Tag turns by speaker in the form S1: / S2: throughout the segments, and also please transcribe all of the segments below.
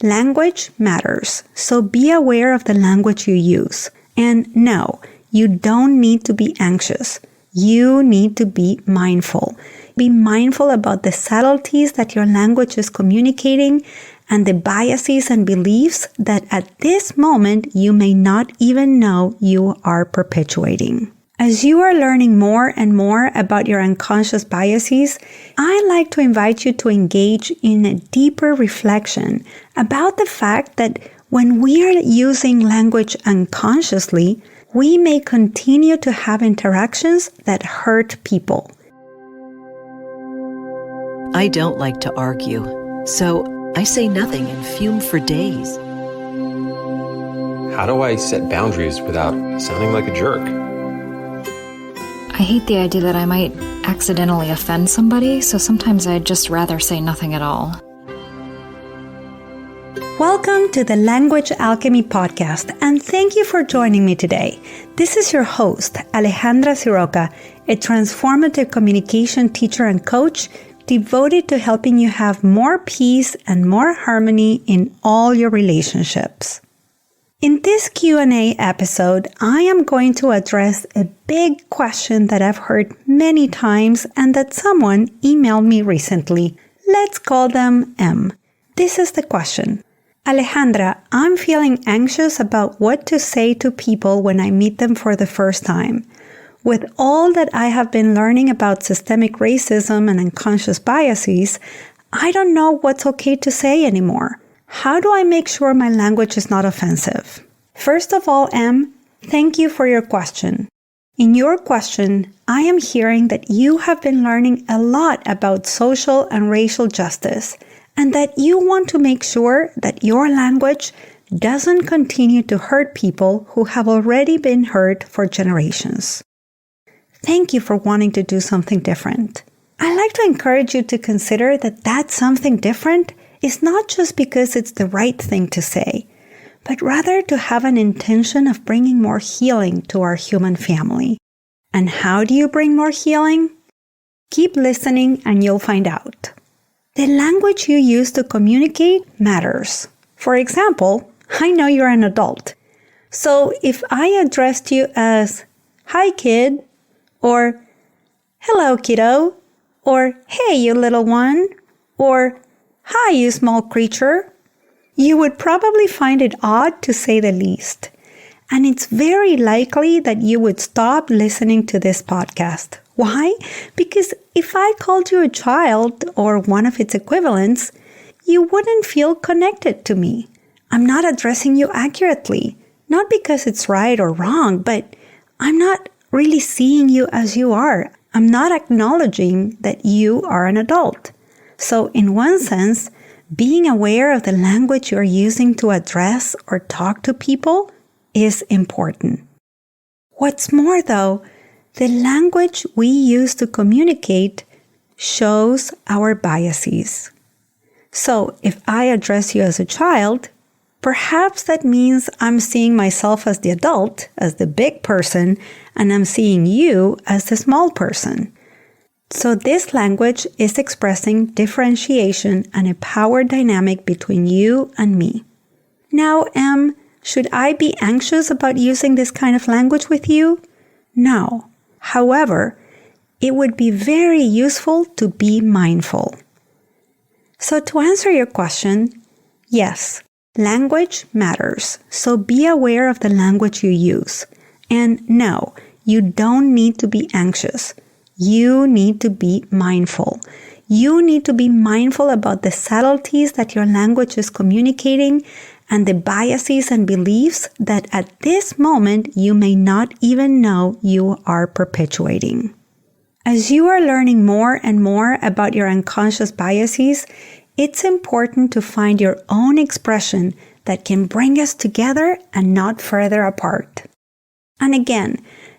S1: Language matters, so be aware of the language you use. And no, you don't need to be anxious. You need to be mindful. Be mindful about the subtleties that your language is communicating and the biases and beliefs that at this moment you may not even know you are perpetuating. As you are learning more and more about your unconscious biases, I'd like to invite you to engage in a deeper reflection about the fact that when we are using language unconsciously, we may continue to have interactions that hurt people.
S2: I don't like to argue, so I say nothing and fume for days.
S3: How do I set boundaries without sounding like a jerk?
S4: I hate the idea that I might accidentally offend somebody, so sometimes I'd just rather say nothing at all.
S1: Welcome to the Language Alchemy Podcast, and thank you for joining me today. This is your host, Alejandra, a transformative communication teacher and coach devoted to helping you have more peace and more harmony in all your relationships. In this Q&A episode, I am going to address a big question that I've heard many times and that someone emailed me recently. Let's call them M. This is the question. Alejandra, I'm feeling anxious about what to say to people when I meet them for the first time. With all that I have been learning about systemic racism and unconscious biases, I don't know what's okay to say anymore. How do I make sure my language is not offensive? First of all, M, thank you for your question. In your question, I am hearing that you have been learning a lot about social and racial justice, and that you want to make sure that your language doesn't continue to hurt people who have already been hurt for generations. Thank you for wanting to do something different. I'd like to encourage you to consider that something different is not just because it's the right thing to say, but rather to have an intention of bringing more healing to our human family. And how do you bring more healing? Keep listening and you'll find out. The language you use to communicate matters. For example, I know you're an adult. So if I addressed you as, "Hi kid," or "Hello kiddo," or "Hey you little one," or "Hi you small creature," you would probably find it odd to say the least. And it's very likely that you would stop listening to this podcast. Why? Because if I called you a child or one of its equivalents, you wouldn't feel connected to me. I'm not addressing you accurately, not because it's right or wrong, but I'm not really seeing you as you are. I'm not acknowledging that you are an adult. So in one sense, being aware of the language you're using to address or talk to people is important. What's more though, the language we use to communicate shows our biases. So if I address you as a child, perhaps that means I'm seeing myself as the adult, as the big person, and I'm seeing you as the small person. So this language is expressing differentiation and a power dynamic between you and me. Now, M, should I be anxious about using this kind of language with you? No. However, it would be very useful to be mindful. So to answer your question, yes, language matters, so be aware of the language you use. And no, you don't need to be anxious. You need to be mindful. You need to be mindful about the subtleties that your language is communicating and the biases and beliefs that at this moment you may not even know you are perpetuating. As you are learning more and more about your unconscious biases, it's important to find your own expression that can bring us together and not further apart. And again,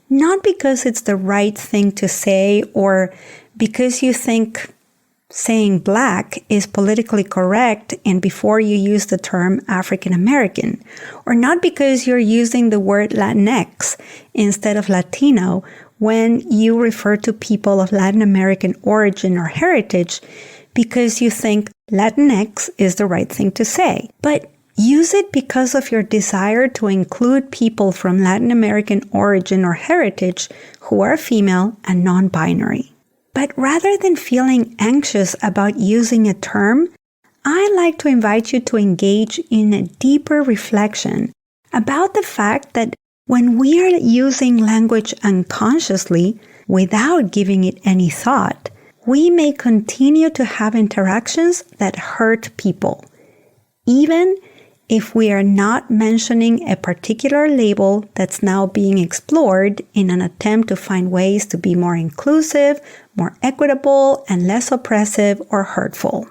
S1: not because it's the right thing to say or because you think saying black is politically correct and before you use the term African American, or not because you're using the word Latinx instead of Latino when you refer to people of Latin American origin or heritage, because you think Latinx is the right thing to say, but use it because of your desire to include people from Latin American origin or heritage who are female and non-binary. But rather than feeling anxious about using a term, I like to invite you to engage in a deeper reflection about the fact that when we are using language unconsciously, without giving it any thought, we may continue to have interactions that hurt people, even if we are not mentioning a particular label that's now being explored in an attempt to find ways to be more inclusive, more equitable, and less oppressive or hurtful.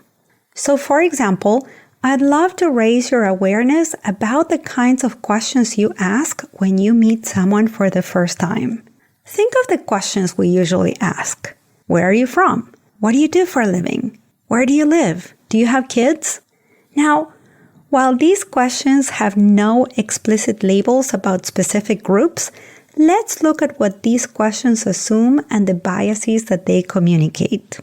S1: So, for example, I'd love to raise your awareness about the kinds of questions you ask when you meet someone for the first time. Think of the questions we usually ask. Where are you from? What do you do for a living? Where do you live? Do you have kids? Now, while these questions have no explicit labels about specific groups, let's look at what these questions assume and the biases that they communicate.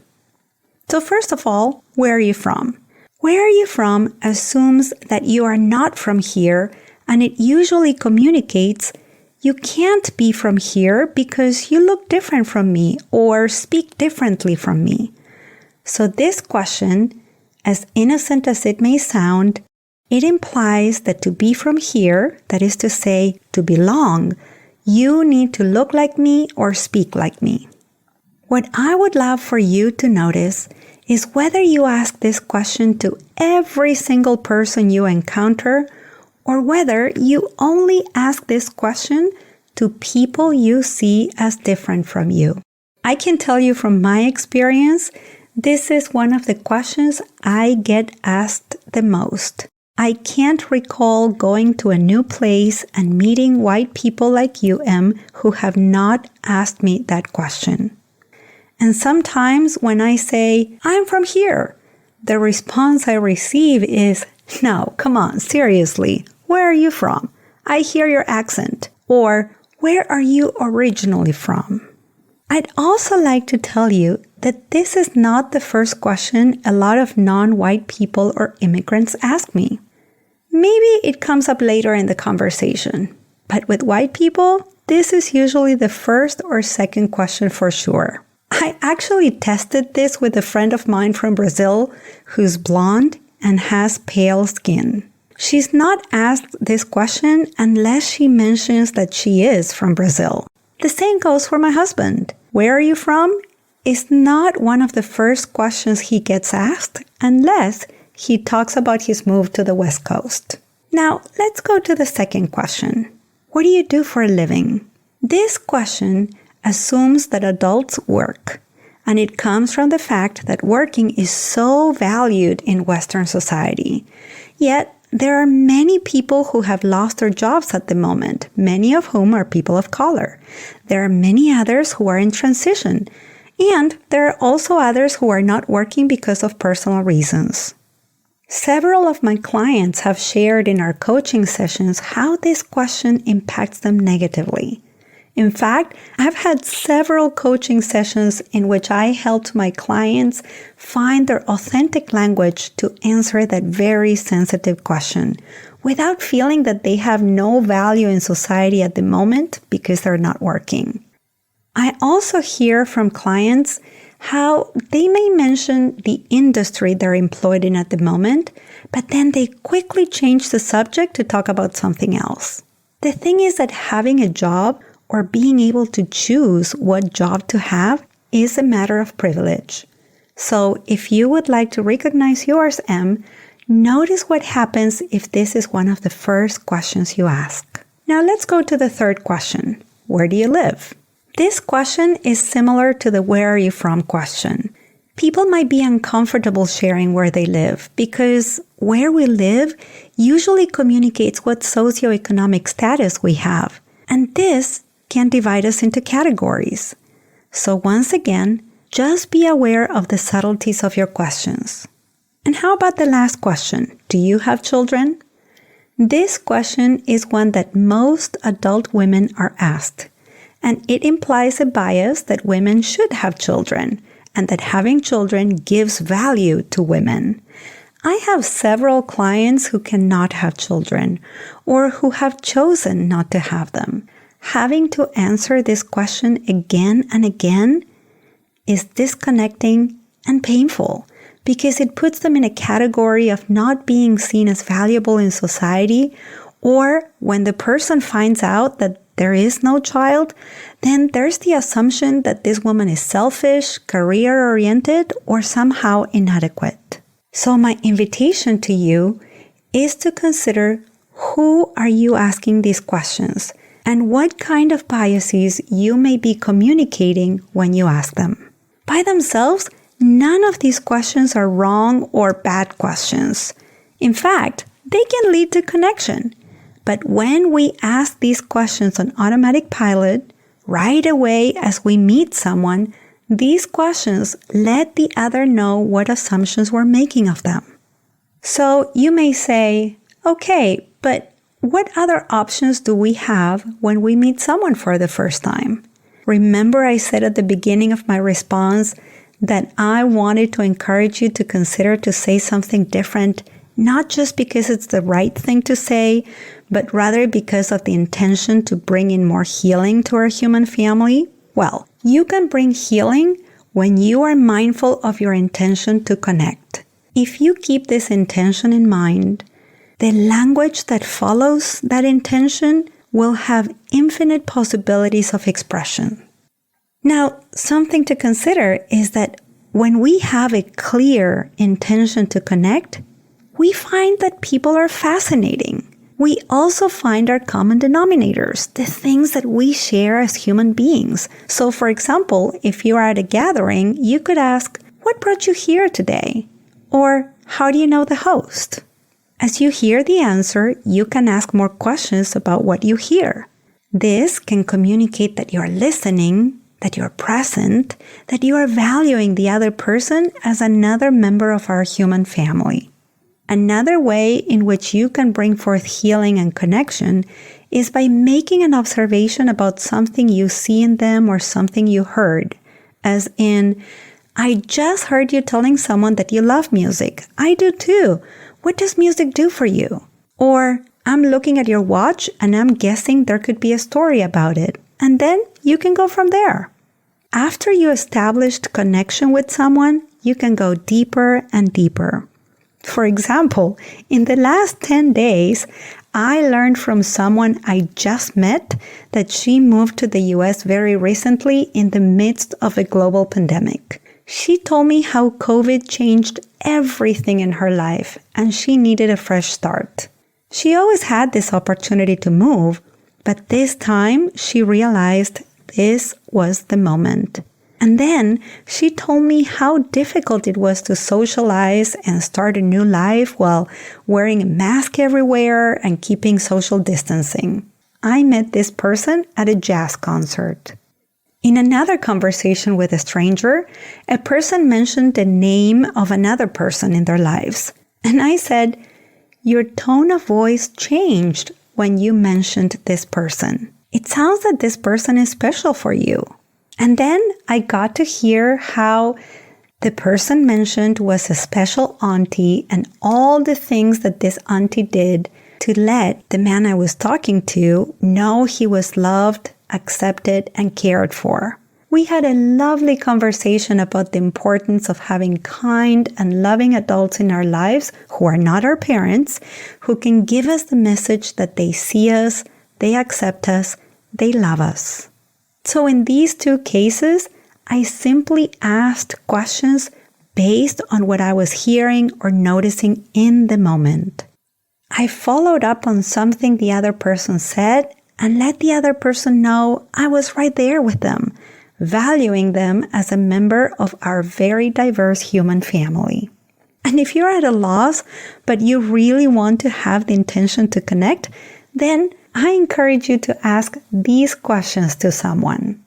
S1: So first of all, where are you from? Where are you from assumes that you are not from here, and it usually communicates you can't be from here because you look different from me or speak differently from me. So this question, as innocent as it may sound, it implies that to be from here, that is to say, to belong, you need to look like me or speak like me. What I would love for you to notice is whether you ask this question to every single person you encounter, or whether you only ask this question to people you see as different from you. I can tell you from my experience, this is one of the questions I get asked the most. I can't recall going to a new place and meeting white people like you, Em, who have not asked me that question. And sometimes when I say, I'm from here, the response I receive is, no, come on, seriously, where are you from? I hear your accent. Or, where are you originally from? I'd also like to tell you that this is not the first question a lot of non-white people or immigrants ask me. Maybe it comes up later in the conversation. But with white people, this is usually the first or second question for sure. I actually tested this with a friend of mine from Brazil who's blonde and has pale skin. She's not asked this question unless she mentions that she is from Brazil. The same goes for my husband. Where are you from? Is not one of the first questions he gets asked unless he talks about his move to the West Coast. Now, let's go to the second question. What do you do for a living? This question assumes that adults work, and it comes from the fact that working is so valued in Western society. Yet, there are many people who have lost their jobs at the moment, many of whom are people of color. There are many others who are in transition, and there are also others who are not working because of personal reasons. Several of my clients have shared in our coaching sessions how this question impacts them negatively. In fact, I've had several coaching sessions in which I helped my clients find their authentic language to answer that very sensitive question without feeling that they have no value in society at the moment because they're not working. I also hear from clients how they may mention the industry they're employed in at the moment, but then they quickly change the subject to talk about something else. The thing is that having a job or being able to choose what job to have is a matter of privilege. So if you would like to recognize yours, Em, notice what happens if this is one of the first questions you ask. Now let's go to the third question. Where do you live? This question is similar to the where are you from question. People might be uncomfortable sharing where they live because where we live usually communicates what socioeconomic status we have. And this can divide us into categories. So once again, just be aware of the subtleties of your questions. And how about the last question? Do you have children? This question is one that most adult women are asked, and it implies a bias that women should have children, and that having children gives value to women. I have several clients who cannot have children or who have chosen not to have them. Having to answer this question again and again is disconnecting and painful because it puts them in a category of not being seen as valuable in society, or when the person finds out that there is no child, then there's the assumption that this woman is selfish, career-oriented, or somehow inadequate. So my invitation to you is to consider who are you asking these questions and what kind of biases you may be communicating when you ask them. By themselves, none of these questions are wrong or bad questions. In fact, they can lead to connection. But when we ask these questions on automatic pilot, right away as we meet someone, these questions let the other know what assumptions we're making of them. So you may say, okay, but what other options do we have when we meet someone for the first time? Remember I said at the beginning of my response that I wanted to encourage you to consider to say something different, not just because it's the right thing to say, but rather because of the intention to bring in more healing to our human family? Well, you can bring healing when you are mindful of your intention to connect. If you keep this intention in mind, the language that follows that intention will have infinite possibilities of expression. Now, something to consider is that when we have a clear intention to connect, we find that people are fascinating. We also find our common denominators, the things that we share as human beings. So, for example, if you are at a gathering, you could ask, "What brought you here today?" Or, "How do you know the host?" As you hear the answer, you can ask more questions about what you hear. This can communicate that you're listening, that you're present, that you are valuing the other person as another member of our human family. Another way in which you can bring forth healing and connection is by making an observation about something you see in them or something you heard. As in, "I just heard you telling someone that you love music. I do too. What does music do for you?" Or, "I'm looking at your watch and I'm guessing there could be a story about it." And then you can go from there. After you established connection with someone, you can go deeper and deeper. For example, in the last 10 days, I learned from someone I just met that she moved to the US very recently in the midst of a global pandemic. She told me how COVID changed everything in her life and she needed a fresh start. She always had this opportunity to move, but this time she realized this was the moment. And then she told me how difficult it was to socialize and start a new life while wearing a mask everywhere and keeping social distancing. I met this person at a jazz concert. In another conversation with a stranger, a person mentioned the name of another person in their lives. And I said, "Your tone of voice changed when you mentioned this person. It sounds that this person is special for you." And then I got to hear how the person mentioned was a special auntie and all the things that this auntie did to let the man I was talking to know he was loved, accepted, and cared for. We had a lovely conversation about the importance of having kind and loving adults in our lives who are not our parents, who can give us the message that they see us, they accept us, they love us. So in these two cases, I simply asked questions based on what I was hearing or noticing in the moment. I followed up on something the other person said and let the other person know I was right there with them, valuing them as a member of our very diverse human family. And if you're at a loss, but you really want to have the intention to connect, then I encourage you to ask these questions to someone.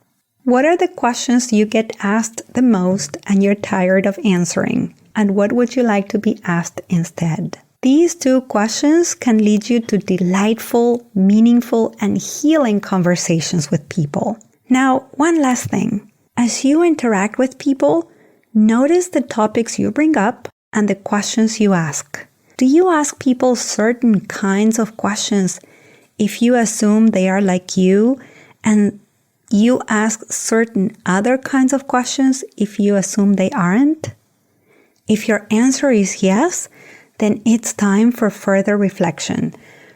S1: What are the questions you get asked the most and you're tired of answering? And what would you like to be asked instead? These two questions can lead you to delightful, meaningful, and healing conversations with people. Now, one last thing. As you interact with people, Notice the topics you bring up and the questions you ask. Do you ask people certain kinds of questions if you assume they are like you, and you ask certain other kinds of questions if you assume they aren't? If your answer is yes, then it's time for further reflection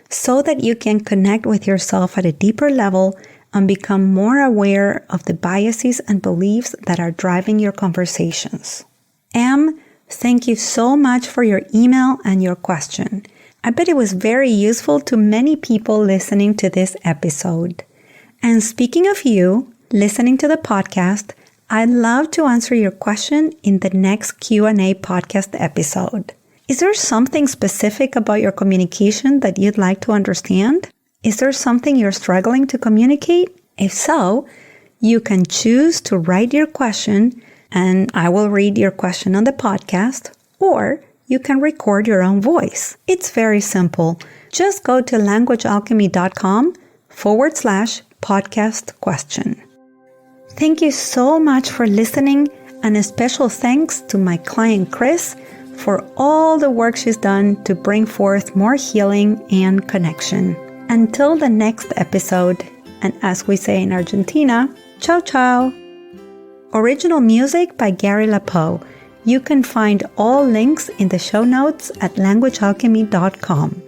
S1: so that you can connect with yourself at a deeper level and become more aware of the biases and beliefs that are driving your conversations. M, thank you so much for your email and your question. I bet it was very useful to many people listening to this episode. And speaking of you, listening to the podcast, I'd love to answer your question in the next Q&A podcast episode. Is there something specific about your communication that you'd like to understand? Is there something you're struggling to communicate? If so, you can choose to write your question and I will read your question on the podcast, or you can record your own voice. It's very simple. Just go to languagealchemy.com/podcast question. Thank you so much for listening, and a special thanks to my client Chris for all the work she's done to bring forth more healing and connection. Until the next episode, and as we say in Argentina, ciao ciao. Original music by Gary LaPoe. You can find all links in the show notes at languagealchemy.com.